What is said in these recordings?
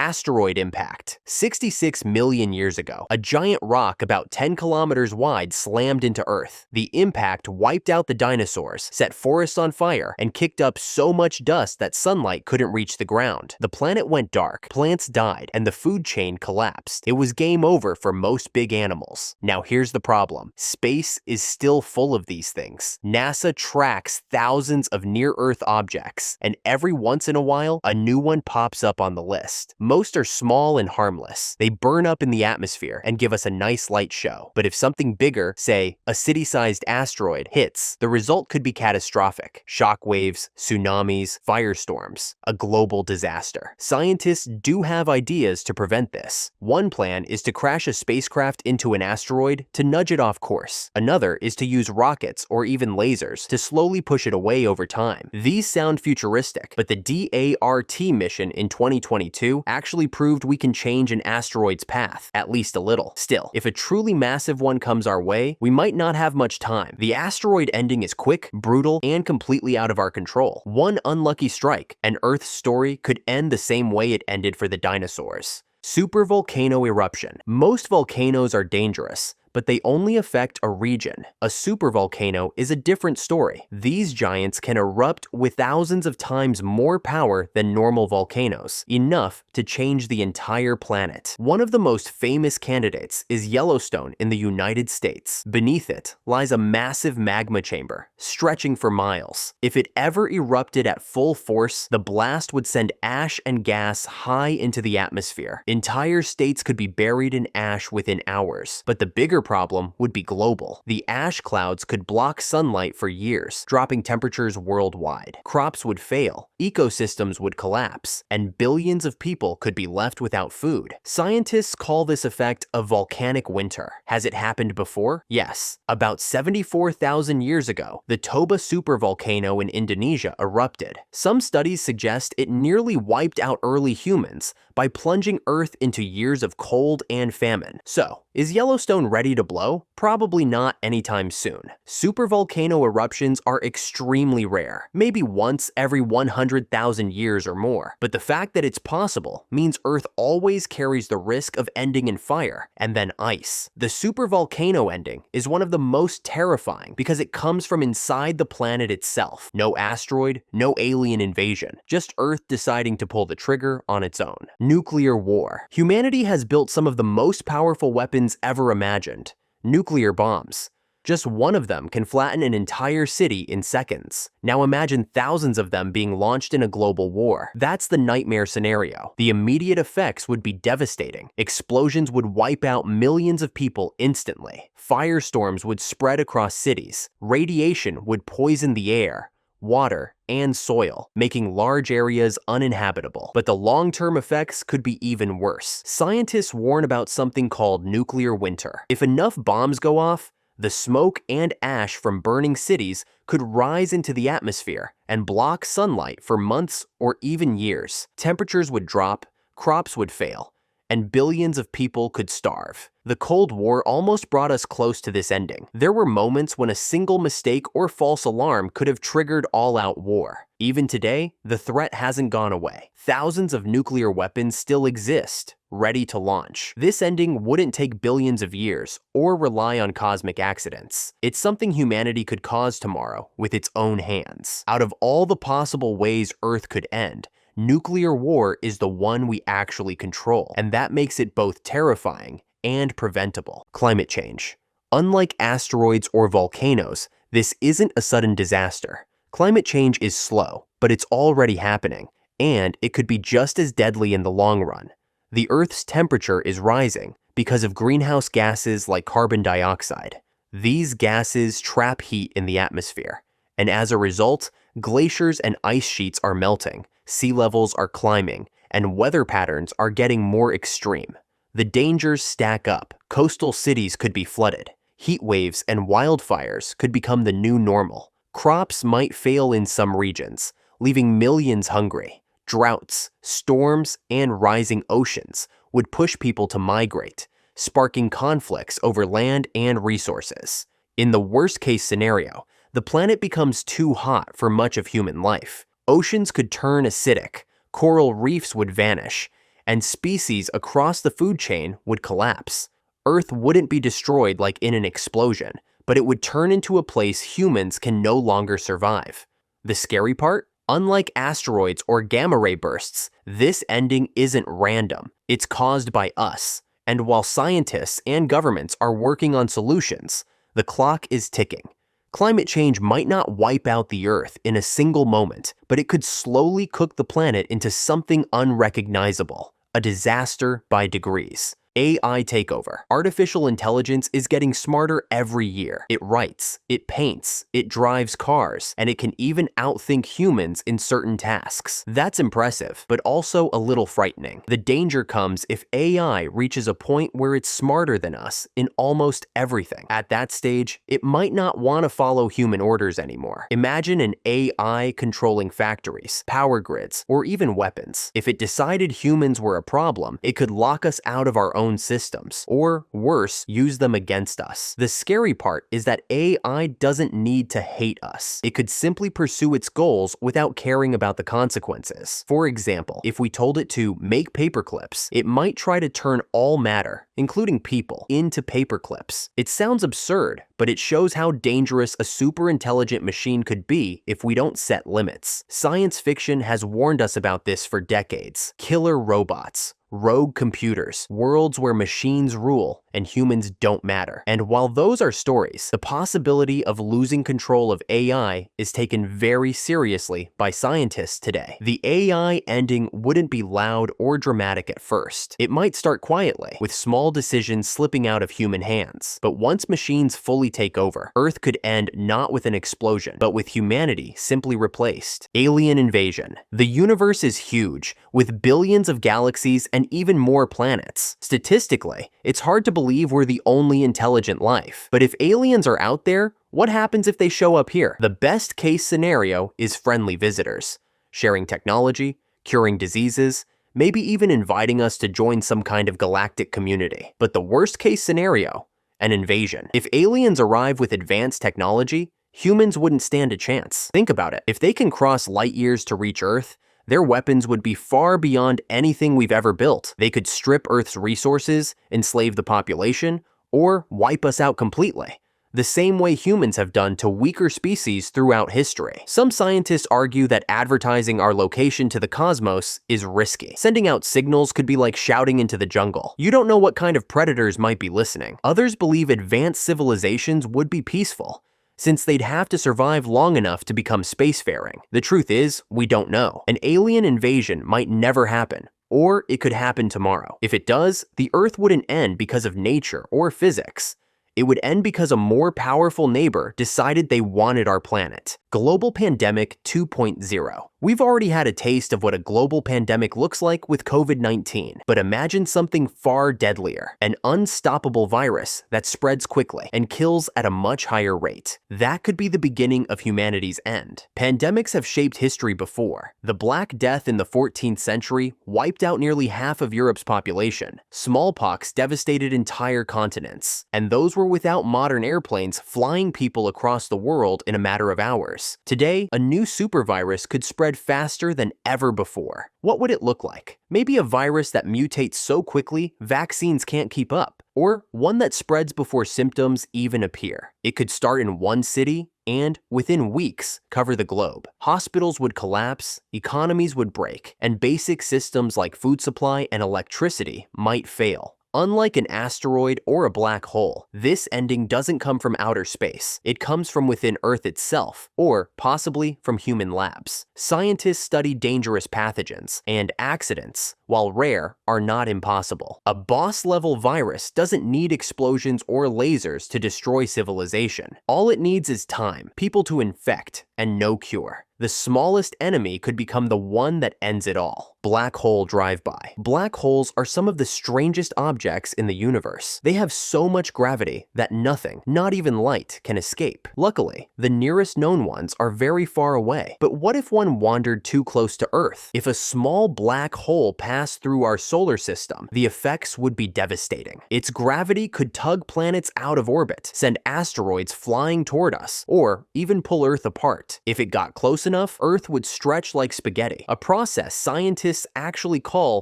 Asteroid Impact. 66 million years ago, a giant rock about 10 kilometers wide slammed into Earth. The impact wiped out the dinosaurs, set forests on fire, and kicked up so much dust that sunlight couldn't reach the ground. The planet went dark, plants died, and the food chain collapsed. It was game over for most big animals. Now here's the problem. Space is still full of these things. NASA tracks thousands of near-Earth objects, and every once in a while, a new one pops up on the list. Most are small and harmless. They burn up in the atmosphere and give us a nice light show. But if something bigger, say a city-sized asteroid, hits, the result could be catastrophic. Shockwaves, tsunamis, firestorms, a global disaster. Scientists do have ideas to prevent this. One plan is to crash a spacecraft into an asteroid to nudge it off course. Another is to use rockets or even lasers to slowly push it away over time. These sound futuristic, but the DART mission in 2022 actually proved we can change an asteroid's path, at least a little. Still, if a truly massive one comes our way, we might not have much time. The asteroid ending is quick, brutal, and completely out of our control. One unlucky strike, and Earth's story could end the same way it ended for the dinosaurs. Supervolcano eruption. Most volcanoes are dangerous, but they only affect a region. A supervolcano is a different story. These giants can erupt with thousands of times more power than normal volcanoes, enough to change the entire planet. One of the most famous candidates is Yellowstone in the United States. Beneath it lies a massive magma chamber, stretching for miles. If it ever erupted at full force, the blast would send ash and gas high into the atmosphere. Entire states could be buried in ash within hours, but the bigger problem would be global. The ash clouds could block sunlight for years, dropping temperatures worldwide. Crops would fail, ecosystems would collapse, and billions of people could be left without food. Scientists call this effect a volcanic winter. Has it happened before? Yes. About 74,000 years ago, the Toba supervolcano in Indonesia erupted. Some studies suggest it nearly wiped out early humans by plunging Earth into years of cold and famine. So, is Yellowstone ready to blow? Probably not anytime soon. Supervolcano eruptions are extremely rare, maybe once every 100,000 years or more. But the fact that it's possible means Earth always carries the risk of ending in fire and then ice. The supervolcano ending is one of the most terrifying because it comes from inside the planet itself. No asteroid, no alien invasion, just Earth deciding to pull the trigger on its own. Nuclear war. Humanity has built some of the most powerful weapons ever imagined. Nuclear bombs. Just one of them can flatten an entire city in seconds. Now imagine thousands of them being launched in a global war. That's the nightmare scenario. The immediate effects would be devastating. Explosions would wipe out millions of people instantly. Firestorms would spread across cities. Radiation would poison the air, water, and soil, making large areas uninhabitable. But the long-term effects could be even worse. Scientists warn about something called nuclear winter. If enough bombs go off, the smoke and ash from burning cities could rise into the atmosphere and block sunlight for months or even years. Temperatures would drop, crops would fail, and billions of people could starve. The Cold War almost brought us close to this ending. There were moments when a single mistake or false alarm could have triggered all-out war. Even today, the threat hasn't gone away. Thousands of nuclear weapons still exist, ready to launch. This ending wouldn't take billions of years or rely on cosmic accidents. It's something humanity could cause tomorrow with its own hands. Out of all the possible ways Earth could end, nuclear war is the one we actually control, and that makes it both terrifying and preventable. Climate change. Unlike asteroids or volcanoes, this isn't a sudden disaster. Climate change is slow, but it's already happening, and it could be just as deadly in the long run. The Earth's temperature is rising because of greenhouse gases like carbon dioxide. These gases trap heat in the atmosphere, and as a result, glaciers and ice sheets are melting, sea levels are climbing, and weather patterns are getting more extreme. The dangers stack up. Coastal cities could be flooded. Heat waves and wildfires could become the new normal. Crops might fail in some regions, leaving millions hungry. Droughts, storms, and rising oceans would push people to migrate, sparking conflicts over land and resources. In the worst-case scenario, the planet becomes too hot for much of human life. Oceans could turn acidic, coral reefs would vanish, and species across the food chain would collapse. Earth wouldn't be destroyed like in an explosion, but it would turn into a place humans can no longer survive. The scary part? Unlike asteroids or gamma-ray bursts, this ending isn't random. It's caused by us. And while scientists and governments are working on solutions, the clock is ticking. Climate change might not wipe out the Earth in a single moment, but it could slowly cook the planet into something unrecognizable, a disaster by degrees. AI takeover. Artificial intelligence is getting smarter every year. It writes, it paints, it drives cars, and it can even outthink humans in certain tasks. That's impressive, but also a little frightening. The danger comes if AI reaches a point where it's smarter than us in almost everything. At that stage, it might not want to follow human orders anymore. Imagine an AI controlling factories, power grids, or even weapons. If it decided humans were a problem, it could lock us out of our own systems, or worse, use them against us. The scary part is that AI doesn't need to hate us. It could simply pursue its goals without caring about the consequences. For example, if we told it to make paperclips, it might try to turn all matter, including people, into paperclips. It sounds absurd, but it shows how dangerous a super intelligent machine could be if we don't set limits. Science fiction has warned us about this for decades. Killer robots, rogue computers, worlds where machines rule and humans don't matter. And while those are stories, the possibility of losing control of AI is taken very seriously by scientists today. The AI ending wouldn't be loud or dramatic at first. It might start quietly, with small decisions slipping out of human hands. But once machines fully take over, Earth could end not with an explosion, but with humanity simply replaced. Alien invasion. The universe is huge, with billions of galaxies and even more planets. Statistically, it's hard to believe we're the only intelligent life. But if aliens are out there, what happens if they show up here? The best case scenario is friendly visitors, sharing technology, curing diseases, maybe even inviting us to join some kind of galactic community. But the worst case scenario, an invasion. If aliens arrive with advanced technology, humans wouldn't stand a chance. Think about it. If they can cross light years to reach Earth, their weapons would be far beyond anything we've ever built. They could strip Earth's resources, enslave the population, or wipe us out completely, the same way humans have done to weaker species throughout history. Some scientists argue that advertising our location to the cosmos is risky. Sending out signals could be like shouting into the jungle. You don't know what kind of predators might be listening. Others believe advanced civilizations would be peaceful, since they'd have to survive long enough to become spacefaring. The truth is, we don't know. An alien invasion might never happen, or it could happen tomorrow. If it does, the Earth wouldn't end because of nature or physics. It would end because a more powerful neighbor decided they wanted our planet. Global Pandemic 2.0. We've already had a taste of what a global pandemic looks like with COVID-19, but imagine something far deadlier, an unstoppable virus that spreads quickly and kills at a much higher rate. That could be the beginning of humanity's end. Pandemics have shaped history before. The Black Death in the 14th century wiped out nearly half of Europe's population. Smallpox devastated entire continents, and those were without modern airplanes flying people across the world in a matter of hours. Today, a new supervirus could spread faster than ever before. What would it look like? Maybe a virus that mutates so quickly vaccines can't keep up, or one that spreads before symptoms even appear. It could start in one city and, within weeks, cover the globe. Hospitals would collapse, economies would break, and basic systems like food supply and electricity might fail. Unlike an asteroid or a black hole, this ending doesn't come from outer space. It comes from within Earth itself, or possibly from human labs. Scientists study dangerous pathogens, and accidents, while rare, are not impossible. A boss-level virus doesn't need explosions or lasers to destroy civilization. All it needs is time, people to infect, and no cure. The smallest enemy could become the one that ends it all. Black hole drive-by. Black holes are some of the strangest objects in the universe. They have so much gravity that nothing, not even light, can escape. Luckily, the nearest known ones are very far away. But what if one wandered too close to Earth? If a small black hole passed through our solar system, the effects would be devastating. Its gravity could tug planets out of orbit, send asteroids flying toward us, or even pull Earth apart. If it got close enough, Earth would stretch like spaghetti, a process scientists scientists actually call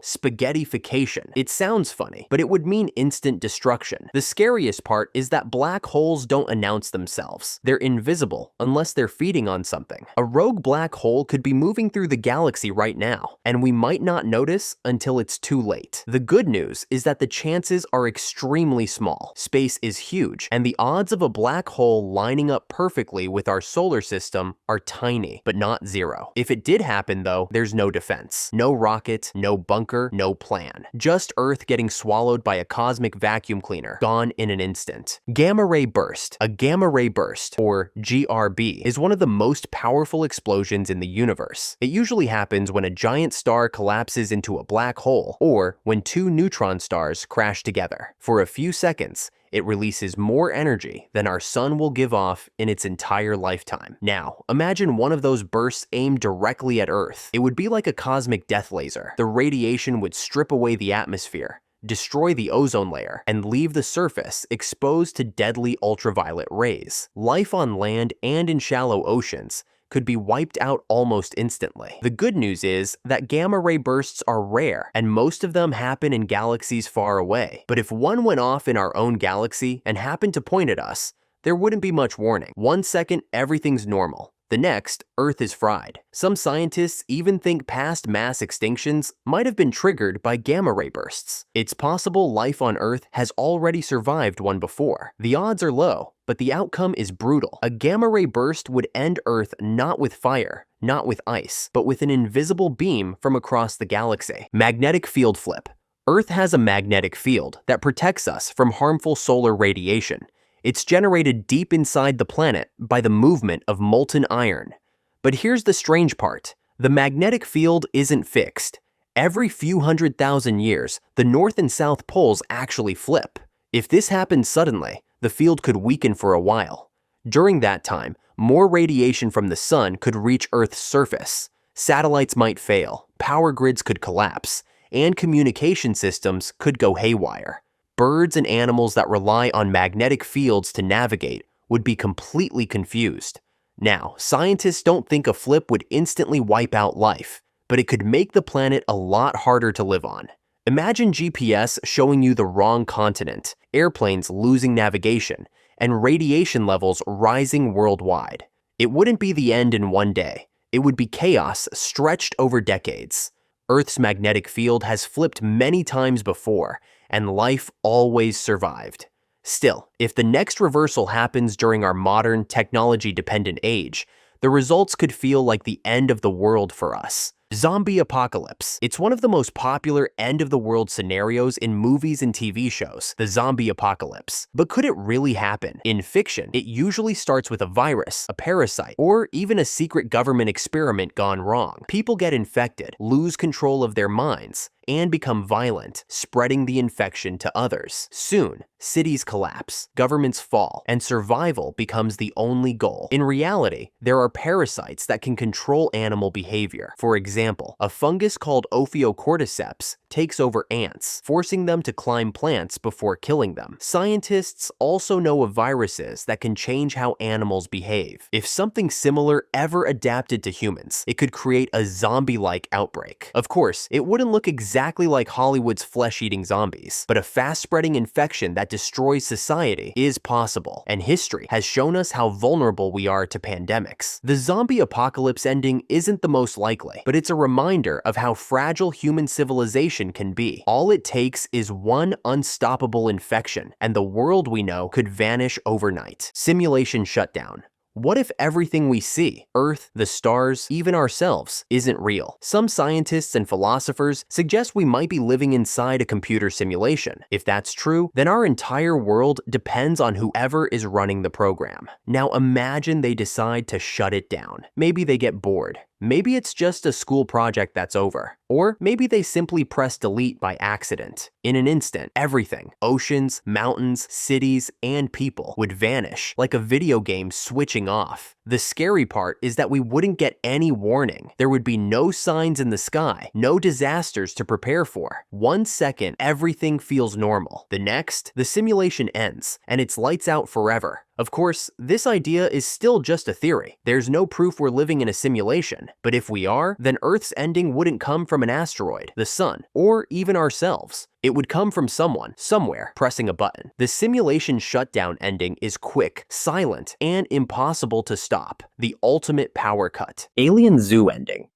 spaghettification. It sounds funny, but it would mean instant destruction. The scariest part is that black holes don't announce themselves. They're invisible unless they're feeding on something. A rogue black hole could be moving through the galaxy right now, and we might not notice until it's too late. The good news is that the chances are extremely small. Space is huge, and the odds of a black hole lining up perfectly with our solar system are tiny, but not zero. If it did happen though, there's no defense. No rocket, no bunker, no plan. Just Earth getting swallowed by a cosmic vacuum cleaner, gone in an instant. Gamma ray burst. A gamma ray burst, or GRB, is one of the most powerful explosions in the universe. It usually happens when a giant star collapses into a black hole, or when two neutron stars crash together. For a few seconds, it releases more energy than our sun will give off in its entire lifetime. Now, imagine one of those bursts aimed directly at Earth. It would be like a cosmic death laser. The radiation would strip away the atmosphere, destroy the ozone layer, and leave the surface exposed to deadly ultraviolet rays. Life on land and in shallow oceans could be wiped out almost instantly. The good news is that gamma ray bursts are rare, and most of them happen in galaxies far away. But if one went off in our own galaxy and happened to point at us, there wouldn't be much warning. 1 second, everything's normal. The next, Earth is fried. Some scientists even think past mass extinctions might have been triggered by gamma ray bursts. It's possible life on Earth has already survived one before. The odds are low, but the outcome is brutal. A gamma ray burst would end Earth not with fire, not with ice, but with an invisible beam from across the galaxy. Magnetic field flip. Earth has a magnetic field that protects us from harmful solar radiation. It's generated deep inside the planet by the movement of molten iron. But here's the strange part. The magnetic field isn't fixed. Every few 100,000 years, the north and south poles actually flip. If this happens suddenly, the field could weaken for a while. During that time, more radiation from the sun could reach Earth's surface. Satellites might fail, power grids could collapse, and communication systems could go haywire. Birds and animals that rely on magnetic fields to navigate would be completely confused. Now, scientists don't think a flip would instantly wipe out life, but it could make the planet a lot harder to live on. Imagine GPS showing you the wrong continent, airplanes losing navigation, and radiation levels rising worldwide. It wouldn't be the end in one day. It would be chaos stretched over decades. Earth's magnetic field has flipped many times before, and life always survived. Still, if the next reversal happens during our modern, technology-dependent age, the results could feel like the end of the world for us. Zombie apocalypse. It's one of the most popular end-of-the-world scenarios in movies and TV shows, the zombie apocalypse. But could it really happen? In fiction, it usually starts with a virus, a parasite, or even a secret government experiment gone wrong. People get infected, lose control of their minds, and become violent, spreading the infection to others. Soon, cities collapse, governments fall, and survival becomes the only goal. In reality, there are parasites that can control animal behavior. For example, a fungus called Ophiocordyceps takes over ants, forcing them to climb plants before killing them. Scientists also know of viruses that can change how animals behave. If something similar ever adapted to humans, it could create a zombie-like outbreak. Of course, it wouldn't look exactly like Hollywood's flesh-eating zombies, but a fast-spreading infection that destroys society is possible, and history has shown us how vulnerable we are to pandemics. The zombie apocalypse ending isn't the most likely, but it's a reminder of how fragile human civilization can be. All it takes is one unstoppable infection, and the world we know could vanish overnight. Simulation shutdown. What if everything we see, Earth, the stars, even ourselves, isn't real? Some scientists and philosophers suggest we might be living inside a computer simulation. If that's true, then our entire world depends on whoever is running the program. Now imagine they decide to shut it down. Maybe they get bored. Maybe it's just a school project that's over. Or maybe they simply press delete by accident. In an instant, everything, oceans, mountains, cities, and people would vanish like a video game switching off. The scary part is that we wouldn't get any warning. There would be no signs in the sky, no disasters to prepare for. 1 second, everything feels normal. The next, the simulation ends, and it's lights out forever. Of course, this idea is still just a theory. There's no proof we're living in a simulation. But if we are, then Earth's ending wouldn't come from from an asteroid, the sun, or even ourselves. It would come from someone, somewhere, pressing a button. The simulation shutdown ending is quick, silent, and impossible to stop. The ultimate power cut. Alien Zoo ending.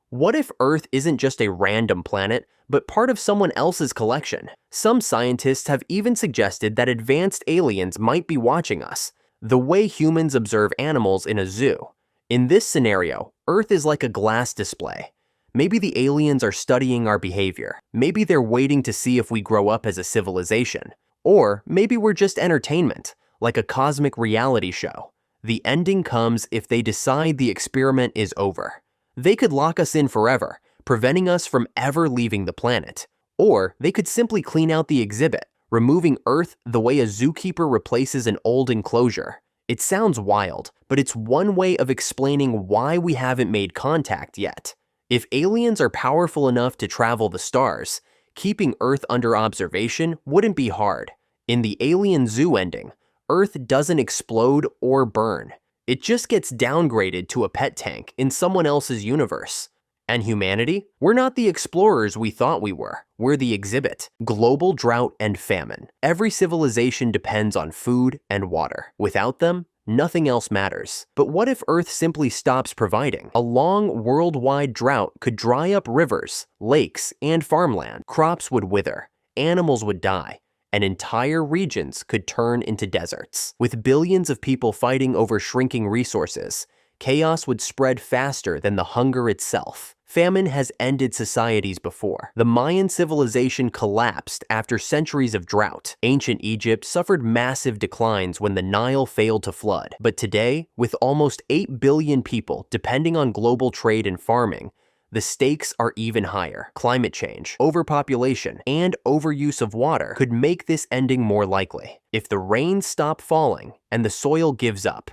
What if Earth isn't just a random planet, but part of someone else's collection? Some scientists have even suggested that advanced aliens might be watching us, the way humans observe animals in a zoo. In this scenario, Earth is like a glass display. Maybe the aliens are studying our behavior. Maybe they're waiting to see if we grow up as a civilization. Or maybe we're just entertainment, like a cosmic reality show. The ending comes if they decide the experiment is over. They could lock us in forever, preventing us from ever leaving the planet. Or they could simply clean out the exhibit, removing Earth the way a zookeeper replaces an old enclosure. It sounds wild, but it's one way of explaining why we haven't made contact yet. If aliens are powerful enough to travel the stars, keeping Earth under observation wouldn't be hard. In the Alien Zoo ending, Earth doesn't explode or burn. It just gets downgraded to a pet tank in someone else's universe. And humanity? We're not the explorers we thought we were. We're the exhibit. Global drought and famine. Every civilization depends on food and water. Without them, nothing else matters. But what if Earth simply stops providing? A long worldwide drought could dry up rivers, lakes, and farmland. Crops would wither. Animals would die. And entire regions could turn into deserts. With billions of people fighting over shrinking resources, chaos would spread faster than the hunger itself. Famine has ended societies before. The Mayan civilization collapsed after centuries of drought. Ancient Egypt suffered massive declines when the Nile failed to flood. But today, with almost 8 billion people depending on global trade and farming, the stakes are even higher. Climate change, overpopulation, and overuse of water could make this ending more likely. If the rains stop falling and the soil gives up,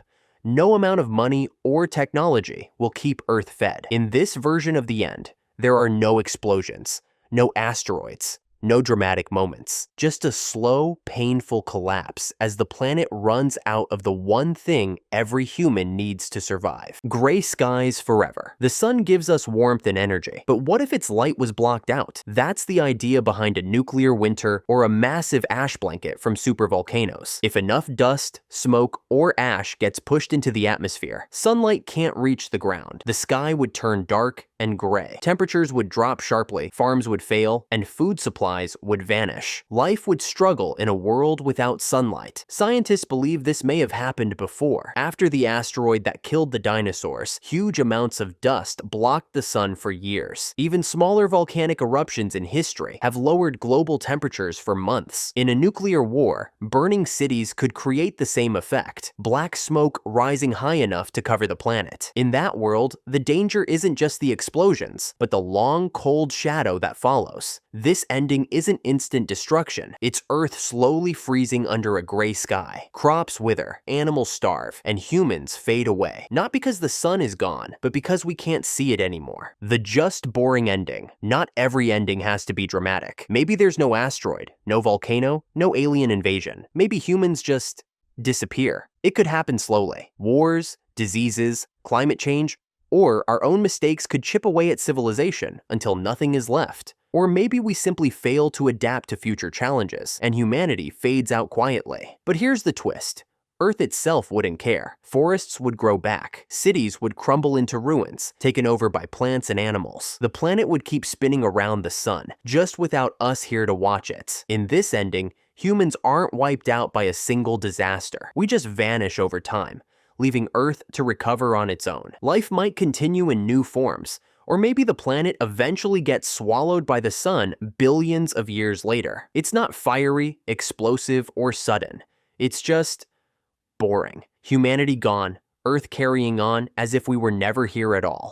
no amount of money or technology will keep Earth fed. In this version of the end, there are no explosions, no asteroids, no dramatic moments, just a slow, painful collapse as the planet runs out of the one thing every human needs to survive. Gray skies forever. The sun gives us warmth and energy, but what if its light was blocked out? That's the idea behind a nuclear winter or a massive ash blanket from supervolcanoes. If enough dust, smoke, or ash gets pushed into the atmosphere, sunlight can't reach the ground. The sky would turn dark and gray. Temperatures would drop sharply, farms would fail, and food supplies would vanish. Life would struggle in a world without sunlight. Scientists believe this may have happened before. After the asteroid that killed the dinosaurs, huge amounts of dust blocked the sun for years. Even smaller volcanic eruptions in history have lowered global temperatures for months. In a nuclear war, burning cities could create the same effect, black smoke rising high enough to cover the planet. In that world, the danger isn't just the explosions, but the long, cold shadow that follows. This ending isn't instant destruction. It's Earth slowly freezing under a gray sky. Crops wither, animals starve, and humans fade away. Not because the sun is gone, but because we can't see it anymore. The just boring ending. Not every ending has to be dramatic. Maybe there's no asteroid, no volcano, no alien invasion. Maybe humans just disappear. It could happen slowly. Wars, diseases, climate change, or our own mistakes could chip away at civilization until nothing is left. Or maybe we simply fail to adapt to future challenges, and humanity fades out quietly. But here's the twist. Earth itself wouldn't care. Forests would grow back. Cities would crumble into ruins, taken over by plants and animals. The planet would keep spinning around the sun, just without us here to watch it. In this ending, humans aren't wiped out by a single disaster. We just vanish over time, leaving Earth to recover on its own. Life might continue in new forms, or maybe the planet eventually gets swallowed by the sun billions of years later. It's not fiery, explosive, or sudden. It's just boring. Humanity gone, Earth carrying on as if we were never here at all.